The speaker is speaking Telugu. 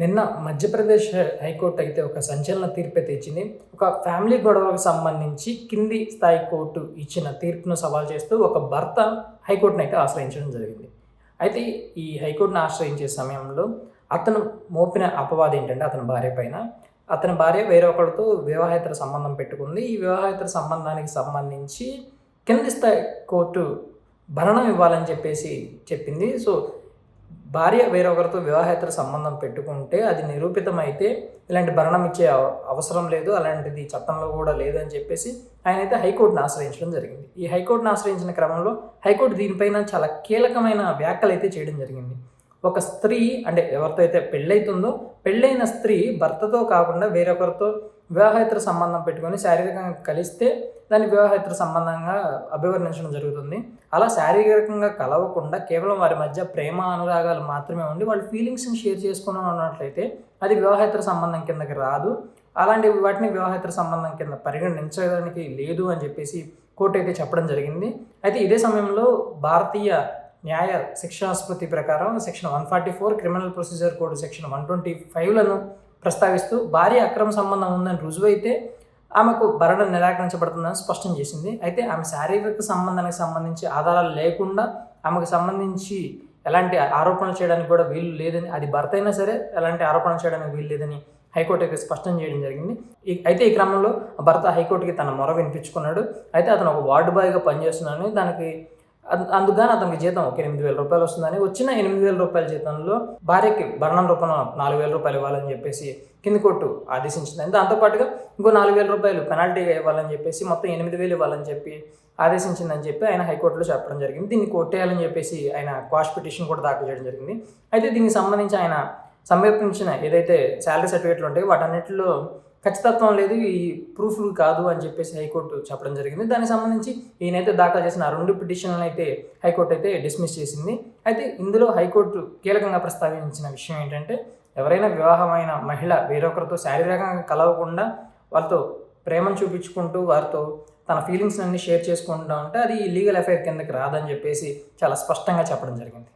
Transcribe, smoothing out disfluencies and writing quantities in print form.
నిన్న మధ్యప్రదేశ్ హైకోర్టు అయితే ఒక సంచలన తీర్పైతే ఇచ్చింది. ఒక ఫ్యామిలీ గొడవకు సంబంధించి కింది స్థాయి కోర్టు ఇచ్చిన తీర్పును సవాల్ చేస్తూ ఒక భర్త హైకోర్టునైతే ఆశ్రయించడం జరిగింది. అయితే ఈ హైకోర్టుని ఆశ్రయించే సమయంలో అతను మోపిన అపవాదు ఏంటంటే అతని భార్య పైన, అతని భార్య వేరే ఒకరితో వివాహేతర సంబంధం పెట్టుకుంది. ఈ వివాహేతర సంబంధానికి సంబంధించి కింది స్థాయి కోర్టు భరణం ఇవ్వాలని చెప్పింది. సో భార్య వేరొకరితో వివాహేతర సంబంధం పెట్టుకుంటే అది నిరూపితమైతే ఇలాంటి భరణం ఇచ్చే అవసరం లేదు, అలాంటిది చట్టంలో కూడా లేదు అని చెప్పేసి ఆయనైతే హైకోర్టును ఆశ్రయించడం జరిగింది. ఈ హైకోర్టును ఆశ్రయించిన క్రమంలో హైకోర్టు దీనిపైన చాలా కీలకమైన వ్యాఖ్యలు అయితే చేయడం జరిగింది. ఒక స్త్రీ అంటే ఎవరితో అయితే పెళ్ళైతుందో, పెళ్ళైన స్త్రీ భర్తతో కాకుండా వేరొకరితో వివాహేతర సంబంధం పెట్టుకొని శారీరకంగా కలిస్తే దాన్ని వివాహేతర సంబంధంగా అభివర్ణించడం జరుగుతుంది. అలా శారీరకంగా కలవకుండా కేవలం వారి మధ్య ప్రేమ అనురాగాలు మాత్రమే ఉండి వాళ్ళు ఫీలింగ్స్ని షేర్ చేసుకుని ఉన్నట్లయితే అది వివాహేతర సంబంధం కిందకి రాదు. అలాంటి వాటిని వివాహేతర సంబంధం కింద పరిగణించడానికి లేదు అని చెప్పేసి కోర్టు అయితే చెప్పడం జరిగింది. అయితే ఇదే సమయంలో భారతీయ న్యాయ శిక్షాస్మృతి ప్రకారం section 144 criminal procedure code section 125లను ప్రస్తావిస్తూ భార్య అక్రమ సంబంధం ఉందని రుజువైతే ఆమెకు భరణం నిరాకరించబడుతుందని స్పష్టం చేసింది. అయితే ఆమె శారీరక సంబంధానికి సంబంధించి ఆధారాలు లేకుండా ఆమెకు సంబంధించి ఎలాంటి ఆరోపణలు చేయడానికి కూడా వీలు లేదని, అది భర్త అయినా సరే ఎలాంటి ఆరోపణలు చేయడానికి వీలు లేదని హైకోర్టు అయితే స్పష్టం చేయడం జరిగింది. అయితే ఈ క్రమంలో భర్త హైకోర్టుకి తన మొర వినిపించుకున్నాడు. అయితే అతను ఒక వార్డు బాయ్గా పనిచేస్తున్నాడని, దానికి అందుకని అతనికి జీతం ఒక 8,000 రూపాయలు వస్తుందని, వచ్చిన 8,000 రూపాయల జీతంలో భార్యకి భరణం రూపంలో 4,000 రూపాయలు ఇవ్వాలని చెప్పేసి కింది కోర్టు ఆదేశించింది. దాంతోపాటుగా ఇంకో 4,000 రూపాయలు పెనాల్టీగా ఇవ్వాలని చెప్పేసి మొత్తం 8,000 ఇవ్వాలని చెప్పి ఆదేశించిందని చెప్పి ఆయన హైకోర్టులో చెప్పడం జరిగింది. దీన్ని కొట్టేయాలని చెప్పేసి ఆయన క్వాష్ పిటిషన్ కూడా దాఖలు చేయడం జరిగింది. అయితే దీనికి సంబంధించి ఆయన సమర్పించిన ఏదైతే శాలరీ సర్టిఫికేట్లు ఉంటాయో వాటన్నిటిలో ఖచ్చితత్వం లేదు, ఈ ప్రూఫ్లు కాదు అని చెప్పేసి హైకోర్టు చెప్పడం జరిగింది. దానికి సంబంధించి ఈయనైతే దాఖలు చేసిన 2 పిటిషన్లను అయితే హైకోర్టు అయితే డిస్మిస్ చేసింది. అయితే ఇందులో హైకోర్టు కీలకంగా ప్రస్తావించిన విషయం ఏంటంటే, ఎవరైనా వివాహమైన మహిళ వేరొకరితో శారీరకంగా కలవకుండా వాళ్ళతో ప్రేమను చూపించుకుంటూ వారితో తన ఫీలింగ్స్ అన్ని షేర్ చేసుకుంటూ ఉంటే అది లీగల్ అఫైర్ కిందకి రాదని చెప్పేసి చాలా స్పష్టంగా చెప్పడం జరిగింది.